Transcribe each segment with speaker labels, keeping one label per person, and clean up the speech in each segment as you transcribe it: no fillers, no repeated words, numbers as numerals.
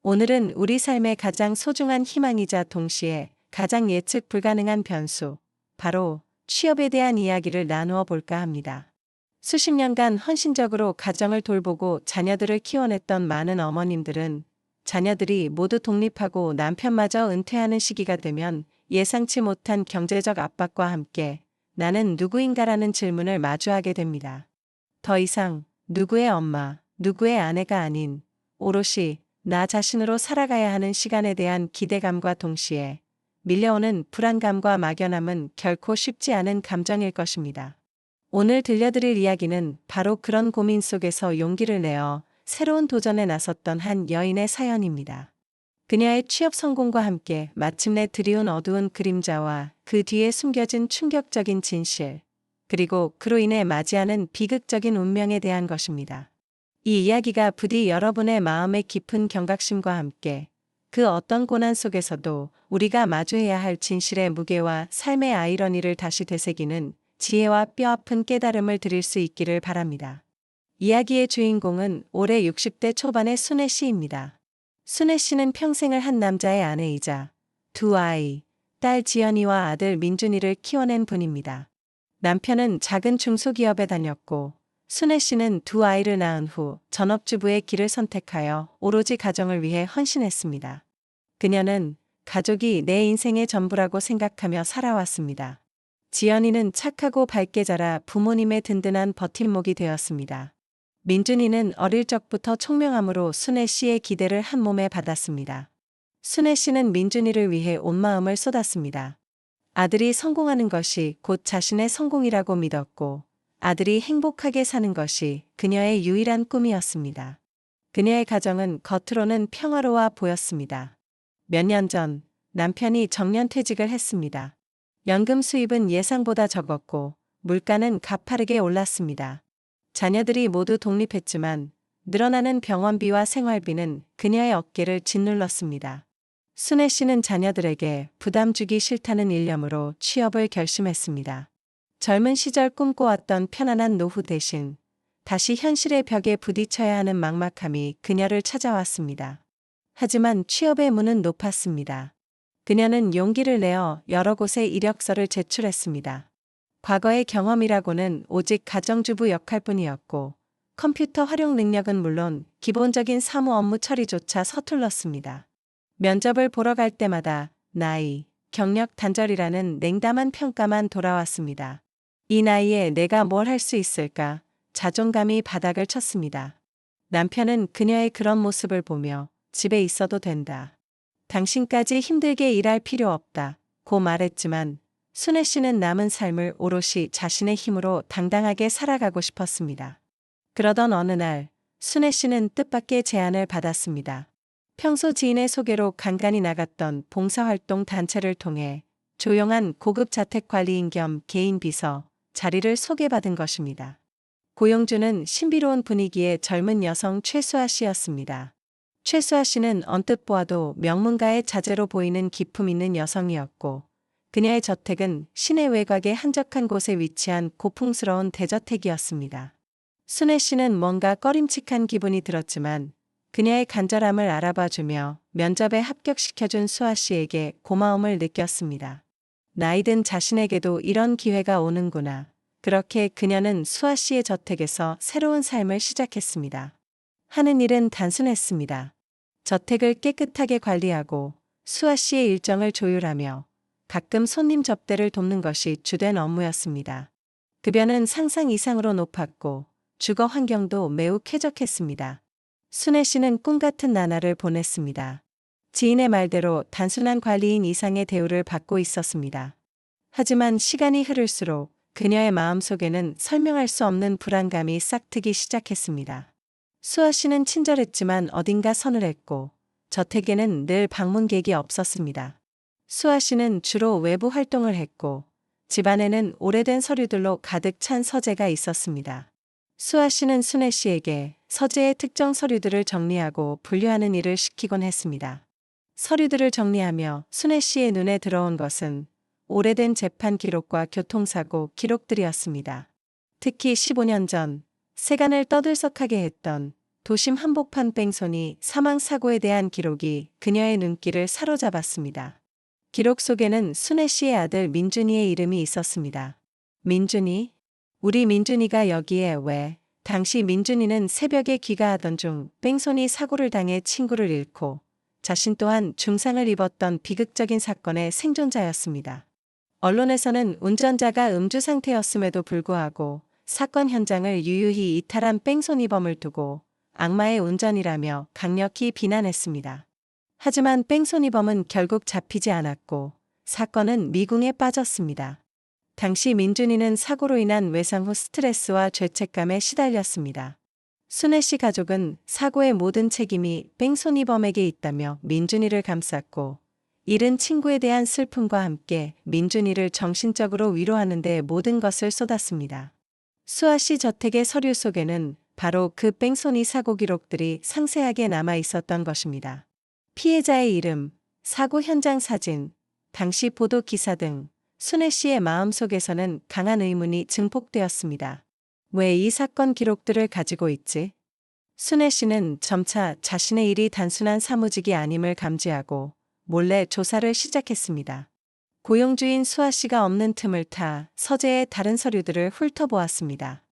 Speaker 1: 오늘은 우리 삶의 가장 소중한 희망이자 동시에 가장 예측 불가능한 변수, 바로 취업에 대한 이야기를 나누어 볼까 합니다. 수십 년간 헌신적으로 가정을 돌보고 자녀들을 키워냈던 많은 어머님들은 자녀들이 모두 독립하고 남편마저 은퇴하는 시기가 되면 예상치 못한 경제적 압박과 함께 나는 누구인가라는 질문을 마주하게 됩니다. 더 이상 누구의 엄마, 누구의 아내가 아닌 오롯이 나 자신으로 살아가야 하는 시간에 대한 기대감과 동시에 밀려오는 불안감과 막연함은 결코 쉽지 않은 감정일 것입니다. 오늘 들려드릴 이야기는 바로 그런 고민 속에서 용기를 내어 새로운 도전에 나섰던 한 여인의 사연입니다. 그녀의 취업 성공과 함께 마침내 드리운 어두운 그림자와 그 뒤에 숨겨진 충격적인 진실, 그리고 그로 인해 맞이하는 비극적인 운명에 대한 것입니다. 이 이야기가 부디 여러분의 마음의 깊은 경각심과 함께 그 어떤 고난 속에서도 우리가 마주해야 할 진실의 무게와 삶의 아이러니를 다시 되새기는 지혜와 뼈아픈 깨달음을 드릴 수 있기를 바랍니다. 이야기의 주인공은 올해 60대 초반의 순애 씨입니다. 순애 씨는 평생을 한 남자의 아내이자 두 아이, 딸 지연이와 아들 민준이를 키워낸 분입니다. 남편은 작은 중소기업에 다녔고 순애 씨는 두 아이를 낳은 후 전업주부의 길을 선택하여 오로지 가정을 위해 헌신했습니다. 그녀는 가족이 내 인생의 전부라고 생각하며 살아왔습니다. 지연이는 착하고 밝게 자라 부모님의 든든한 버팀목이 되었습니다. 민준이는 어릴 적부터 총명함으로 순애 씨의 기대를 한 몸에 받았습니다. 순애 씨는 민준이를 위해 온 마음을 쏟았습니다. 아들이 성공하는 것이 곧 자신의 성공이라고 믿었고 아들이 행복하게 사는 것이 그녀의 유일한 꿈이었습니다. 그녀의 가정은 겉으로는 평화로워 보였습니다. 몇 년 전 남편이 정년퇴직을 했습니다. 연금 수입은 예상보다 적었고 물가는 가파르게 올랐습니다. 자녀들이 모두 독립했지만 늘어나는 병원비와 생활비는 그녀의 어깨를 짓눌렀습니다. 순애 씨는 자녀들에게 부담 주기 싫다는 일념으로 취업을 결심했습니다. 젊은 시절 꿈꿔왔던 편안한 노후 대신 다시 현실의 벽에 부딪혀야 하는 막막함이 그녀를 찾아왔습니다. 하지만 취업의 문은 높았습니다. 그녀는 용기를 내어 여러 곳에 이력서를 제출했습니다. 과거의 경험이라고는 오직 가정주부 역할뿐이었고 컴퓨터 활용 능력은 물론 기본적인 사무 업무 처리조차 서툴렀습니다. 면접을 보러 갈 때마다 나이, 경력 단절이라는 냉담한 평가만 돌아왔습니다. 이 나이에 내가 뭘 할 수 있을까? 자존감이 바닥을 쳤습니다. 남편은 그녀의 그런 모습을 보며 집에 있어도 된다. 당신까지 힘들게 일할 필요 없다. 고 말했지만 순애 씨는 남은 삶을 오롯이 자신의 힘으로 당당하게 살아가고 싶었습니다. 그러던 어느 날 순애 씨는 뜻밖의 제안을 받았습니다. 평소 지인의 소개로 간간히 나갔던 봉사활동 단체를 통해 조용한 고급 자택관리인 겸 개인 비서 자리를 소개받은 것입니다. 고용주는 신비로운 분위기의 젊은 여성 최수아 씨였습니다. 최수아 씨는 언뜻 보아도 명문가의 자제로 보이는 기품 있는 여성이었고 그녀의 저택은 시내 외곽의 한적한 곳에 위치한 고풍스러운 대저택이었습니다. 순애 씨는 뭔가 꺼림칙한 기분이 들었지만 그녀의 간절함을 알아봐주며 면접에 합격시켜준 수아 씨에게 고마움을 느꼈습니다. 나이든 자신에게도 이런 기회가 오는구나. 그렇게 그녀는 수아 씨의 저택에서 새로운 삶을 시작했습니다. 하는 일은 단순했습니다. 저택을 깨끗하게 관리하고 수아 씨의 일정을 조율하며 가끔 손님 접대를 돕는 것이 주된 업무였습니다. 급여는 상상 이상으로 높았고 주거 환경도 매우 쾌적했습니다. 순애 씨는 꿈같은 나날을 보냈습니다. 지인의 말대로 단순한 관리인 이상의 대우를 받고 있었습니다. 하지만 시간이 흐를수록 그녀의 마음속에는 설명할 수 없는 불안감이 싹트기 시작했습니다. 수아 씨는 친절했지만 어딘가 서늘했고 저택에는 늘 방문객이 없었습니다. 수아 씨는 주로 외부 활동을 했고 집안에는 오래된 서류들로 가득 찬 서재가 있었습니다. 수아 씨는 순애 씨에게 서재의 특정 서류들을 정리하고 분류하는 일을 시키곤 했습니다. 서류들을 정리하며 순애 씨의 눈에 들어온 것은 오래된 재판 기록과 교통사고 기록들이었습니다. 특히 15년 전 세간을 떠들썩하게 했던 도심 한복판 뺑소니 사망 사고에 대한 기록이 그녀의 눈길을 사로잡았습니다. 기록 속에는 순애 씨의 아들 민준이의 이름이 있었습니다. 민준이? 우리 민준이가 여기에 왜? 당시 민준이는 새벽에 귀가하던 중 뺑소니 사고를 당해 친구를 잃고 자신 또한 중상을 입었던 비극적인 사건의 생존자였습니다. 언론에서는 운전자가 음주 상태였음에도 불구하고 사건 현장을 유유히 이탈한 뺑소니범을 두고 악마의 운전이라며 강력히 비난했습니다. 하지만 뺑소니범은 결국 잡히지 않았고 사건은 미궁에 빠졌습니다. 당시 민준이는 사고로 인한 외상 후 스트레스와 죄책감에 시달렸습니다. 순애 씨 가족은 사고의 모든 책임이 뺑소니범에게 있다며 민준이를 감쌌고 잃은 친구에 대한 슬픔과 함께 민준이를 정신적으로 위로하는 데 모든 것을 쏟았습니다. 수아 씨 저택의 서류 속에는 바로 그 뺑소니 사고 기록들이 상세하게 남아 있었던 것입니다. 피해자의 이름, 사고 현장 사진, 당시 보도 기사 등 순애 씨의 마음속에서는 강한 의문이 증폭되었습니다. 왜 이 사건 기록들을 가지고 있지? 순애 씨는 점차 자신의 일이 단순한 사무직이 아님을 감지하고 몰래 조사를 시작했습니다. 고용주인 수아 씨가 없는 틈을 타 서재의 다른 서류들을 훑어보았습니다.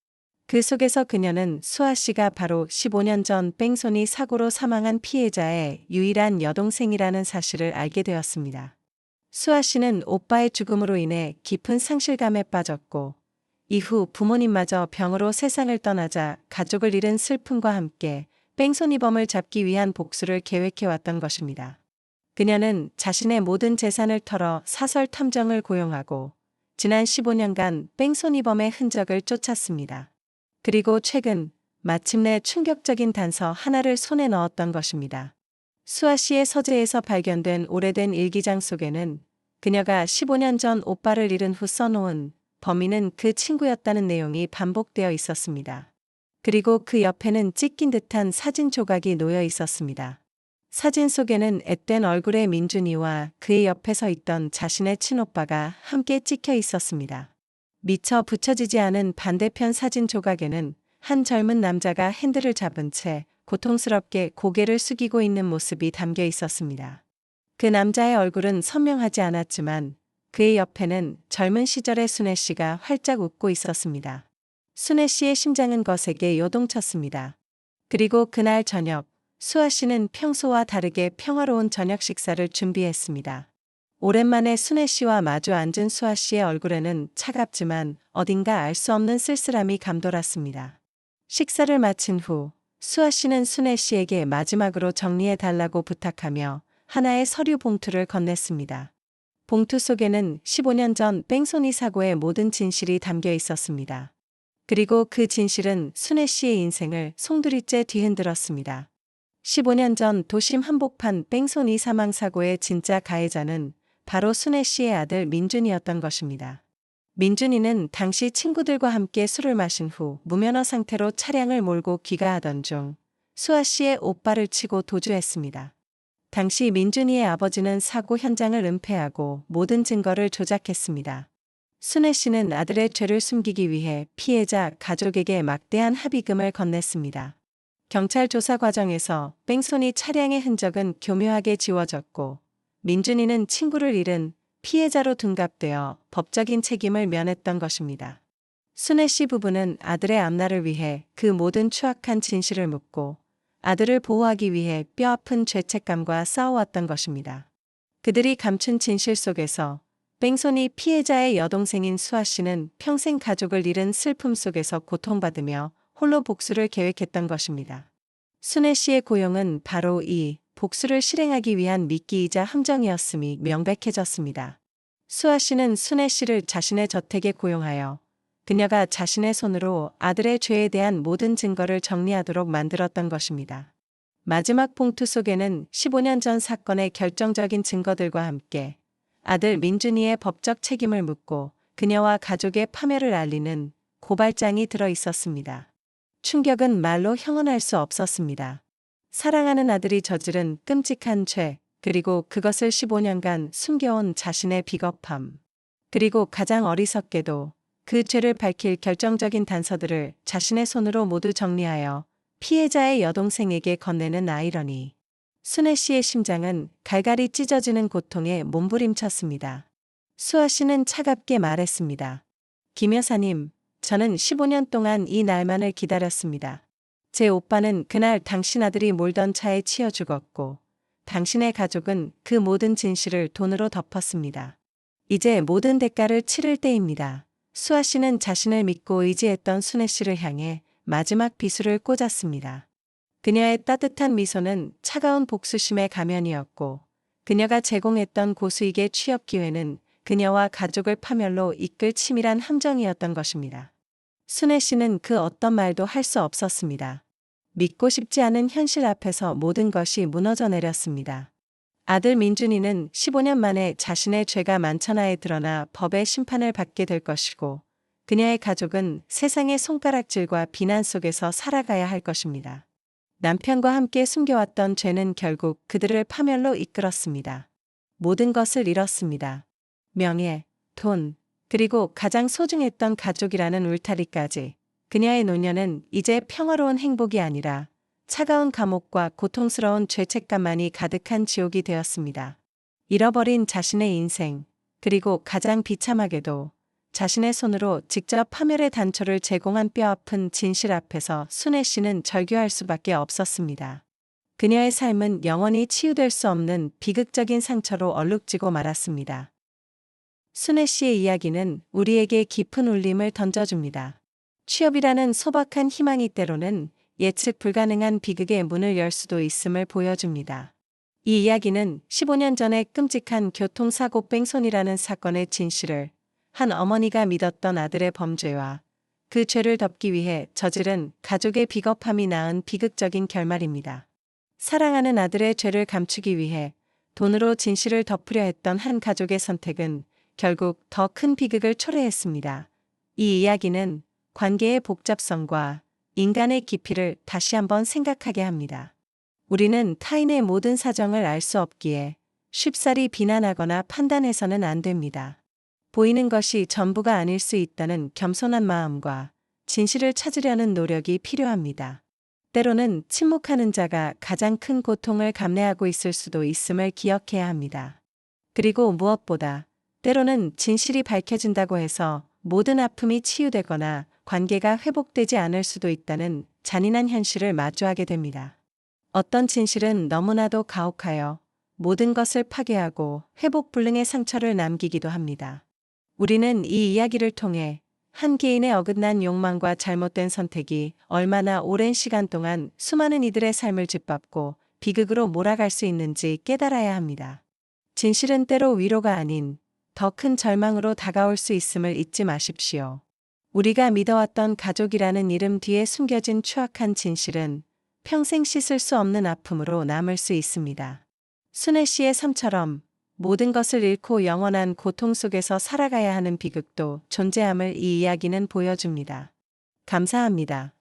Speaker 1: 그 속에서 그녀는 수아 씨가 바로 15년 전 뺑소니 사고로 사망한 피해자의 유일한 여동생이라는 사실을 알게 되었습니다. 수아 씨는 오빠의 죽음으로 인해 깊은 상실감에 빠졌고 이후 부모님마저 병으로 세상을 떠나자 가족을 잃은 슬픔과 함께 뺑소니범을 잡기 위한 복수를 계획해왔던 것입니다. 그녀는 자신의 모든 재산을 털어 사설 탐정을 고용하고 지난 15년간 뺑소니범의 흔적을 쫓았습니다. 그리고 최근 마침내 충격적인 단서 하나를 손에 넣었던 것입니다. 수아 씨의 서재에서 발견된 오래된 일기장 속에는 그녀가 15년 전 오빠를 잃은 후 써놓은 범인은 그 친구였다는 내용이 반복되어 있었습니다. 그리고 그 옆에는 찢긴 듯한 사진 조각이 놓여 있었습니다. 사진 속에는 앳된 얼굴의 민준이와 그의 옆에 서 있던 자신의 친오빠가 함께 찍혀 있었습니다. 미처 붙여지지 않은 반대편 사진 조각에는 한 젊은 남자가 핸들을 잡은 채 고통스럽게 고개를 숙이고 있는 모습이 담겨 있었습니다. 그 남자의 얼굴은 선명하지 않았지만 그의 옆에는 젊은 시절의 순애 씨가 활짝 웃고 있었습니다. 순애 씨의 심장은 거세게 요동쳤습니다. 그리고 그날 저녁, 수아 씨는 평소와 다르게 평화로운 저녁 식사를 준비했습니다. 오랜만에 순애 씨와 마주 앉은 수아 씨의 얼굴에는 차갑지만 어딘가 알 수 없는 쓸쓸함이 감돌았습니다. 식사를 마친 후 수아 씨는 순애 씨에게 마지막으로 정리해 달라고 부탁하며 하나의 서류 봉투를 건넸습니다. 봉투 속에는 15년 전 뺑소니 사고의 모든 진실이 담겨 있었습니다. 그리고 그 진실은 순애 씨의 인생을 송두리째 뒤흔들었습니다. 15년 전 도심 한복판 뺑소니 사망 사고의 진짜 가해자는 바로 순애 씨의 아들 민준이었던 것입니다. 민준이는 당시 친구들과 함께 술을 마신 후 무면허 상태로 차량을 몰고 귀가하던 중 수아 씨의 오빠를 치고 도주했습니다. 당시 민준이의 아버지는 사고 현장을 은폐하고 모든 증거를 조작했습니다. 순애 씨는 아들의 죄를 숨기기 위해 피해자 가족에게 막대한 합의금을 건넸습니다. 경찰 조사 과정에서 뺑소니 차량의 흔적은 교묘하게 지워졌고 민준이는 친구를 잃은 피해자로 둔갑되어 법적인 책임을 면했던 것입니다. 순애 씨 부부는 아들의 앞날을 위해 그 모든 추악한 진실을 묻고 아들을 보호하기 위해 뼈아픈 죄책감과 싸워왔던 것입니다. 그들이 감춘 진실 속에서 뺑소니 피해자의 여동생인 수아 씨는 평생 가족을 잃은 슬픔 속에서 고통받으며 홀로 복수를 계획했던 것입니다. 순애 씨의 고용은 바로 이 복수를 실행하기 위한 미끼이자 함정이었음이 명백해졌습니다. 수아 씨는 순애 씨를 자신의 저택에 고용하여 그녀가 자신의 손으로 아들의 죄에 대한 모든 증거를 정리하도록 만들었던 것입니다. 마지막 봉투 속에는 15년 전 사건의 결정적인 증거들과 함께 아들 민준이의 법적 책임을 묻고 그녀와 가족의 파멸을 알리는 고발장이 들어 있었습니다. 충격은 말로 형언할 수 없었습니다. 사랑하는 아들이 저지른 끔찍한 죄, 그리고 그것을 15년간 숨겨온 자신의 비겁함, 그리고 가장 어리석게도 그 죄를 밝힐 결정적인 단서들을 자신의 손으로 모두 정리하여 피해자의 여동생에게 건네는 아이러니. 순애 씨의 심장은 갈갈이 찢어지는 고통에 몸부림쳤습니다. 수아 씨는 차갑게 말했습니다. 김 여사님, 저는 15년 동안 이 날만을 기다렸습니다. 제 오빠는 그날 당신 아들이 몰던 차에 치여 죽었고, 당신의 가족은 그 모든 진실을 돈으로 덮었습니다. 이제 모든 대가를 치를 때입니다. 수아 씨는 자신을 믿고 의지했던 순애 씨를 향해 마지막 비수를 꽂았습니다. 그녀의 따뜻한 미소는 차가운 복수심의 가면이었고, 그녀가 제공했던 고수익의 취업 기회는 그녀와 가족을 파멸로 이끌 치밀한 함정이었던 것입니다. 순애 씨는 그 어떤 말도 할 수 없었습니다. 믿고 싶지 않은 현실 앞에서 모든 것이 무너져 내렸습니다. 아들 민준이는 15년 만에 자신의 죄가 만천하에 드러나 법의 심판을 받게 될 것이고, 그녀의 가족은 세상의 손가락질과 비난 속에서 살아가야 할 것입니다. 남편과 함께 숨겨왔던 죄는 결국 그들을 파멸로 이끌었습니다. 모든 것을 잃었습니다. 명예, 돈, 그리고 가장 소중했던 가족이라는 울타리까지. 그녀의 노년은 이제 평화로운 행복이 아니라 차가운 감옥과 고통스러운 죄책감만이 가득한 지옥이 되었습니다. 잃어버린 자신의 인생, 그리고 가장 비참하게도 자신의 손으로 직접 파멸의 단초를 제공한 뼈아픈 진실 앞에서 순애 씨는 절규할 수밖에 없었습니다. 그녀의 삶은 영원히 치유될 수 없는 비극적인 상처로 얼룩지고 말았습니다. 순애 씨의 이야기는 우리에게 깊은 울림을 던져줍니다. 취업이라는 소박한 희망이 때로는 예측 불가능한 비극의 문을 열 수도 있음을 보여줍니다. 이 이야기는 15년 전의 끔찍한 교통사고 뺑소니라는 사건의 진실을 한 어머니가 믿었던 아들의 범죄와 그 죄를 덮기 위해 저지른 가족의 비겁함이 낳은 비극적인 결말입니다. 사랑하는 아들의 죄를 감추기 위해 돈으로 진실을 덮으려 했던 한 가족의 선택은 결국 더 큰 비극을 초래했습니다. 이 이야기는 관계의 복잡성과 인간의 깊이를 다시 한번 생각하게 합니다. 우리는 타인의 모든 사정을 알 수 없기에 쉽사리 비난하거나 판단해서는 안 됩니다. 보이는 것이 전부가 아닐 수 있다는 겸손한 마음과 진실을 찾으려는 노력이 필요합니다. 때로는 침묵하는 자가 가장 큰 고통을 감내하고 있을 수도 있음을 기억해야 합니다. 그리고 무엇보다 때로는 진실이 밝혀진다고 해서 모든 아픔이 치유되거나 관계가 회복되지 않을 수도 있다는 잔인한 현실을 마주하게 됩니다. 어떤 진실은 너무나도 가혹하여 모든 것을 파괴하고 회복 불능의 상처를 남기기도 합니다. 우리는 이 이야기를 통해 한 개인의 어긋난 욕망과 잘못된 선택이 얼마나 오랜 시간 동안 수많은 이들의 삶을 짓밟고 비극으로 몰아갈 수 있는지 깨달아야 합니다. 진실은 때로 위로가 아닌 더 큰 절망으로 다가올 수 있음을 잊지 마십시오. 우리가 믿어왔던 가족이라는 이름 뒤에 숨겨진 추악한 진실은 평생 씻을 수 없는 아픔으로 남을 수 있습니다. 순애 씨의 삶처럼 모든 것을 잃고 영원한 고통 속에서 살아가야 하는 비극도 존재함을 이 이야기는 보여줍니다. 감사합니다.